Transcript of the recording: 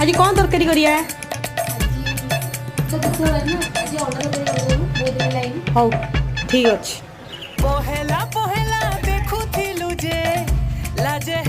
आज कौन तरकारी करिया हौ ठीक अच्छे। पहला पहला देखुथिलु जे लाजे